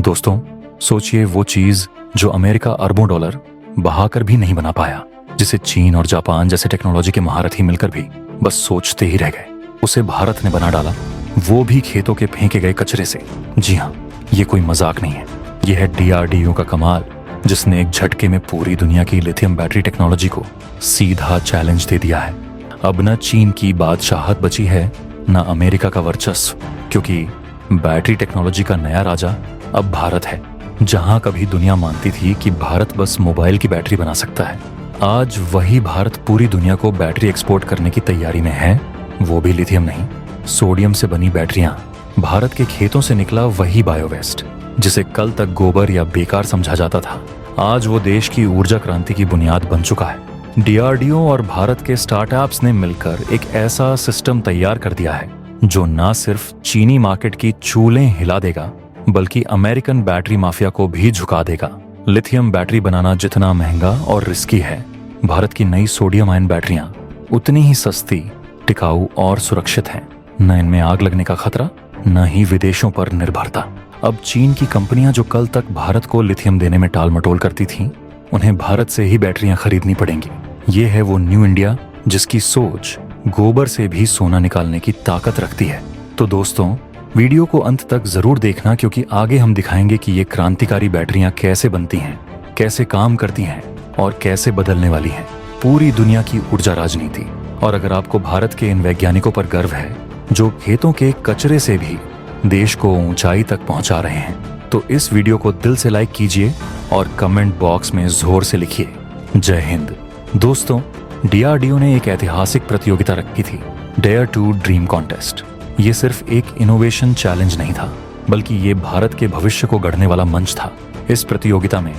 दोस्तों, सोचिए वो चीज जो अमेरिका अरबों डॉलर बहाकर भी नहीं बना पाया, जिसे चीन और जापान जैसे टेक्नोलॉजी के महारथी मिलकर भी बस सोचते ही रह गए, उसे भारत ने बना डाला, वो भी खेतों के फेंके गए कचरे से। जी हाँ, ये कोई मजाक नहीं है, ये है DRDO का कमाल, जिसने एक झटके में पूरी दुनिया की लिथियम बैटरी टेक्नोलॉजी को सीधा चैलेंज दे दिया है। अब न चीन की बादशाहत बची है, न अमेरिका का वर्चस्व, क्योंकि बैटरी टेक्नोलॉजी का नया राजा अब भारत है। जहां कभी दुनिया मानती थी कि भारत बस मोबाइल की बैटरी बना सकता है, आज वही भारत पूरी दुनिया को बैटरी एक्सपोर्ट करने की तैयारी में है, वो भी लिथियम नहीं, सोडियम से बनी बैटरियां। भारत के खेतों से निकला वही बायोवेस्ट, जिसे कल तक गोबर या बेकार समझा जाता था, आज वो देश की ऊर्जा क्रांति की बुनियाद बन चुका है। DRDO और भारत के स्टार्टअप्स ने मिलकर एक ऐसा सिस्टम तैयार कर दिया है जो न सिर्फ चीनी मार्केट की चूलें हिला देगा, बल्कि अमेरिकन बैटरी माफिया को भी झुका देगा। लिथियम बैटरी बनाना जितना महंगा और रिस्की है, भारत की नई सोडियम आयन बैटरियां उतनी ही सस्ती, टिकाऊ और सुरक्षित हैं। न इनमें आग लगने का खतरा, न ही विदेशों पर निर्भरता। अब चीन की कंपनियां जो कल तक भारत को लिथियम देने में टाल मटोल करती थीं, उन्हें भारत से ही बैटरियां खरीदनी पड़ेंगी। ये है वो न्यू इंडिया जिसकी सोच गोबर से भी सोना निकालने की ताकत रखती है। तो दोस्तों, वीडियो को अंत तक जरूर देखना, क्योंकि आगे हम दिखाएंगे कि ये क्रांतिकारी बैटरियां कैसे बनती हैं, कैसे काम करती हैं और कैसे बदलने वाली हैं पूरी दुनिया की ऊर्जा राजनीति। और अगर आपको भारत के इन वैज्ञानिकों पर गर्व है जो खेतों के कचरे से भी देश को ऊंचाई तक पहुंचा रहे हैं, तो इस वीडियो को दिल से लाइक कीजिए और कमेंट बॉक्स में जोर से लिखिए जय हिंद। दोस्तों, DRDO ने एक ऐतिहासिक प्रतियोगिता रखी थी, डेयर टू ड्रीम कॉन्टेस्ट। ये सिर्फ एक इनोवेशन चैलेंज नहीं था, बल्कि ये भारत के भविष्य को गढ़ने वाला मंच था। इस प्रतियोगिता में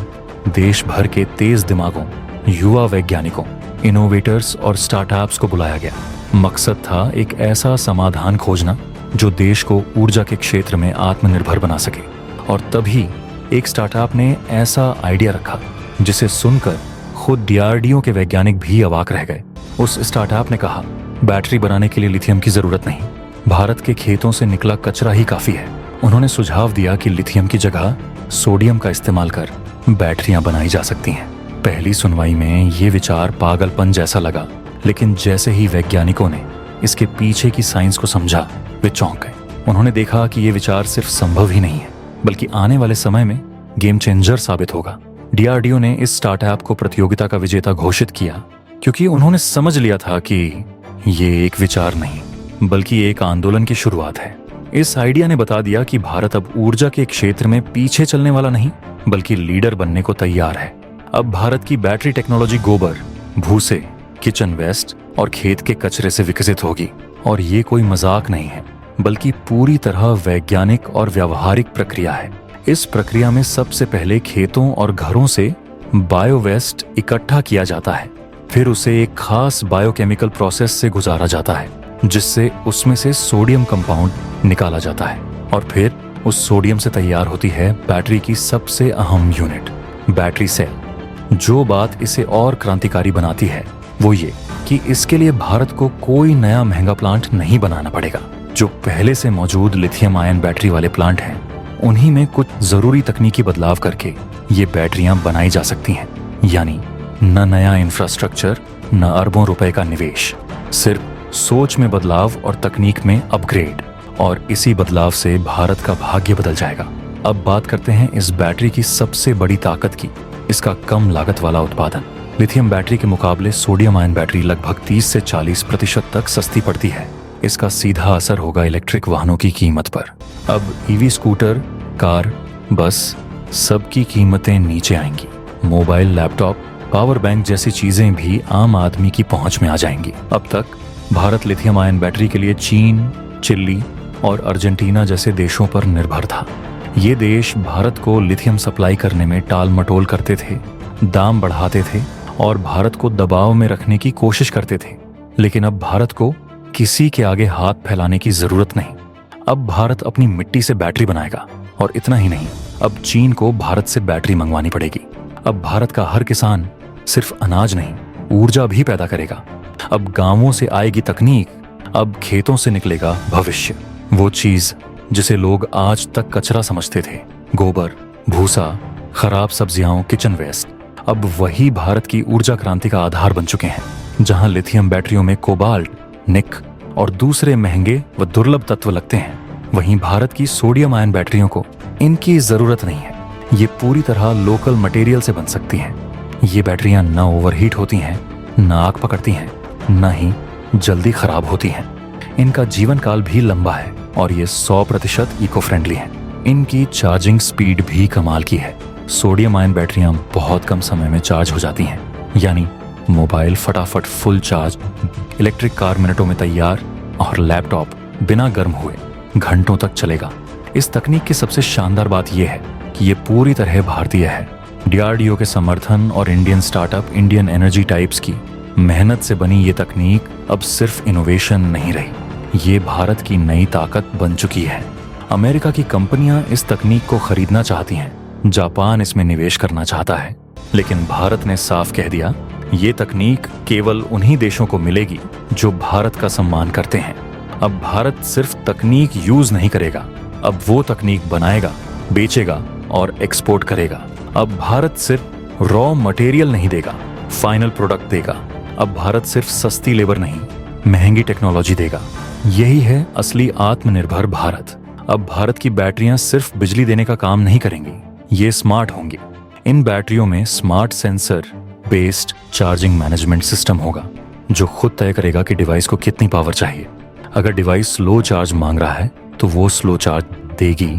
देश भर के तेज दिमागों, युवा वैज्ञानिकों, इनोवेटर्स और स्टार्टअप्स को बुलाया गया। मकसद था एक ऐसा समाधान खोजना जो देश को ऊर्जा के क्षेत्र में आत्मनिर्भर बना सके। और तभी एक स्टार्टअप ने ऐसा आइडिया रखा जिसे सुनकर खुद DRDO के वैज्ञानिक भी अवाक रह गए। उस स्टार्टअप ने कहा, बैटरी बनाने के लिए लिथियम की जरूरत नहीं, भारत के खेतों से निकला कचरा ही काफी है। उन्होंने सुझाव दिया कि लिथियम की जगह सोडियम का इस्तेमाल कर बैटरियां बनाई जा सकती हैं। पहली सुनवाई में ये विचार पागलपन जैसा लगा, लेकिन जैसे ही वैज्ञानिकों ने इसके पीछे की साइंस को समझा, वे चौंक गए। उन्होंने देखा कि ये विचार सिर्फ संभव ही नहीं है, बल्कि आने वाले समय में गेम चेंजर साबित होगा। DRDO ने इस स्टार्टअप को प्रतियोगिता का विजेता घोषित किया, क्योंकि उन्होंने समझ लिया था कि ये एक विचार नहीं, बल्कि एक आंदोलन की शुरुआत है। इस आइडिया ने बता दिया कि भारत अब ऊर्जा के क्षेत्र में पीछे चलने वाला नहीं, बल्कि लीडर बनने को तैयार है। अब भारत की बैटरी टेक्नोलॉजी गोबर, भूसे, किचन वेस्ट और खेत के कचरे से विकसित होगी। और ये कोई मजाक नहीं है, बल्कि पूरी तरह वैज्ञानिक और व्यावहारिक प्रक्रिया है। इस प्रक्रिया में सबसे पहले खेतों और घरों से बायोवेस्ट इकट्ठा किया जाता है, फिर उसे एक खास बायोकेमिकल प्रोसेस से गुजारा जाता है, जिससे उसमें से सोडियम कंपाउंड निकाला जाता है। और फिर उस सोडियम से तैयार होती है बैटरी की सबसे अहम यूनिट, बैटरी सेल। जो बात इसे और क्रांतिकारी बनाती है वो ये कि इसके लिए भारत को कोई नया महंगा प्लांट नहीं बनाना पड़ेगा। जो पहले से मौजूद लिथियम आयन बैटरी वाले प्लांट हैं, उन्हीं में कुछ जरूरी तकनीकी बदलाव करके ये बैटरियां बनाई जा सकती हैं। यानी न नया इंफ्रास्ट्रक्चर, न अरबों रुपए का निवेश, सिर्फ सोच में बदलाव और तकनीक में अपग्रेड। और इसी बदलाव से भारत का भाग्य बदल जाएगा। अब बात करते हैं इस बैटरी की सबसे बड़ी ताकत की, इसका कम लागत वाला उत्पादन। लिथियम बैटरी के मुकाबले सोडियम आयन बैटरी लगभग 30 से 40% तक सस्ती पड़ती है। इसका सीधा असर होगा इलेक्ट्रिक वाहनों की कीमत पर। अब EV स्कूटर, कार, बस, सबकी कीमतें नीचे आएंगी। मोबाइल, लैपटॉप, पावर बैंक जैसी चीजें भी आम आदमी की पहुंच में आ जाएंगी। अब तक भारत लिथियम आयन बैटरी के लिए चीन, चिली और अर्जेंटीना जैसे देशों पर निर्भर था। ये देश भारत को लिथियम सप्लाई करने में टाल मटोल करते थे, दाम बढ़ाते थे और भारत को दबाव में रखने की कोशिश करते थे। लेकिन अब भारत को किसी के आगे हाथ फैलाने की जरूरत नहीं। अब भारत अपनी मिट्टी से बैटरी बनाएगा। और इतना ही नहीं, अब चीन को भारत से बैटरी मंगवानी पड़ेगी। अब भारत का हर किसान सिर्फ अनाज नहीं, ऊर्जा भी पैदा करेगा। अब गांवों से आएगी तकनीक, अब खेतों से निकलेगा भविष्य। वो चीज जिसे लोग आज तक कचरा समझते थे, गोबर, भूसा, खराब सब्जियां, किचन वेस्ट अब वही भारत की ऊर्जा क्रांति का आधार बन चुके हैं। जहां लिथियम बैटरियों में कोबाल्ट, निक और दूसरे महंगे व दुर्लभ तत्व लगते हैं, वहीं भारत की सोडियम आयन बैटरियों को इनकी जरूरत नहीं है। ये पूरी तरह लोकल मटेरियल से बन सकती हैं। ये बैटरियां न ओवरहीट होती हैं, न आग पकड़ती हैं, न ही जल्दी खराब होती हैं। इनका जीवन काल भी लंबा है और ये 100% इको फ्रेंडली है। इनकी चार्जिंग स्पीड भी कमाल की है। सोडियम आयन बैटरियां बहुत कम समय में चार्ज हो जाती हैं, यानी मोबाइल फटाफट फुल चार्ज, इलेक्ट्रिक कार मिनटों में तैयार और लैपटॉप बिना गर्म हुए घंटों तक चलेगा। इस तकनीक की सबसे शानदार बात यह है कि ये पूरी तरह भारतीय है। DRDO के समर्थन और Indian startup Indian energy types की मेहनत से बनी ये तकनीक अब सिर्फ इनोवेशन नहीं रही, ये भारत की नई ताकत बन चुकी है। अमेरिका की कंपनियां इस तकनीक को खरीदना चाहती हैं, जापान इसमें निवेश करना चाहता है, लेकिन भारत ने साफ कह दिया ये तकनीक केवल उन्हीं देशों को मिलेगी जो भारत का सम्मान करते हैं। अब भारत सिर्फ तकनीक यूज नहीं करेगा, अब वो तकनीक बनाएगा, बेचेगा और एक्सपोर्ट करेगा। अब भारत सिर्फ रॉ मटेरियल नहीं देगा, फाइनल प्रोडक्ट देगा। अब भारत सिर्फ सस्ती लेबर नहीं, महंगी टेक्नोलॉजी देगा। यही है असली आत्मनिर्भर भारत। अब भारत की बैटरियां सिर्फ बिजली देने का काम नहीं करेंगी, ये स्मार्ट होंगी। इन बैटरियों में smart sensor based charging management system होगा, जो खुद तय करेगा कि डिवाइस को कितनी पावर चाहिए। अगर डिवाइस स्लो चार्ज मांग रहा है तो वो स्लो चार्ज देगी,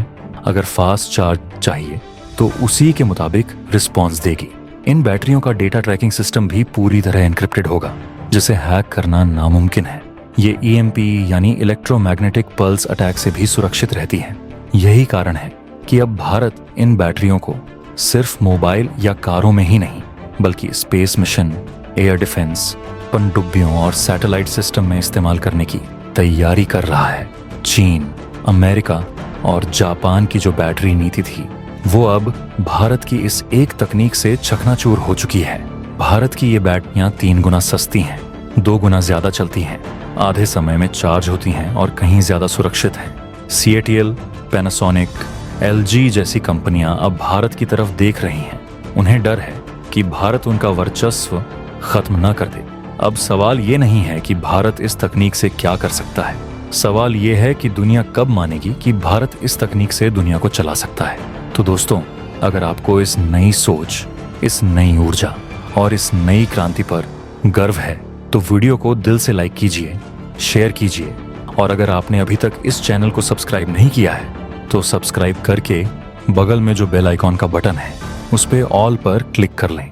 अगर फास्ट चार्ज चाहिए तो उसी के मुताबिक रिस्पॉन्स देगी। इन बैटरियों का डेटा ट्रैकिंग सिस्टम भी पूरी तरह एन्क्रिप्टेड होगा, जिसे हैक करना नामुमकिन है। ये EMP यानी इलेक्ट्रोमैग्नेटिक पल्स अटैक से भी सुरक्षित रहती है। यही कारण है कि अब भारत इन बैटरियों को सिर्फ मोबाइल या कारों में ही नहीं, बल्कि स्पेस मिशन, एयर डिफेंस, पनडुब्बियों और सैटेलाइट सिस्टम में इस्तेमाल करने की तैयारी कर रहा है। चीन, अमेरिका और जापान की जो बैटरी नीति थी, वो अब भारत की इस एक तकनीक से चकनाचूर हो चुकी है। भारत की ये बैटरियां 3 गुना सस्ती हैं, 2 गुना ज्यादा चलती हैं, आधे समय में चार्ज होती हैं और कहीं ज्यादा सुरक्षित हैं। CATL, पैनासोनिक, LG जैसी कंपनियां अब भारत की तरफ देख रही हैं। उन्हें डर है कि भारत उनका वर्चस्व खत्म न कर दे। अब सवाल ये नहीं है कि भारत इस तकनीक से क्या कर सकता है, सवाल ये है कि दुनिया कब मानेगी कि भारत इस तकनीक से दुनिया को चला सकता है। तो दोस्तों, अगर आपको इस नई सोच, इस नई ऊर्जा और इस नई क्रांति पर गर्व है तो वीडियो को दिल से लाइक कीजिए, शेयर कीजिए और अगर आपने अभी तक इस चैनल को सब्सक्राइब नहीं किया है तो सब्सक्राइब करके बगल में जो बेल आइकॉन का बटन है उस पे ऑल पर क्लिक कर लें।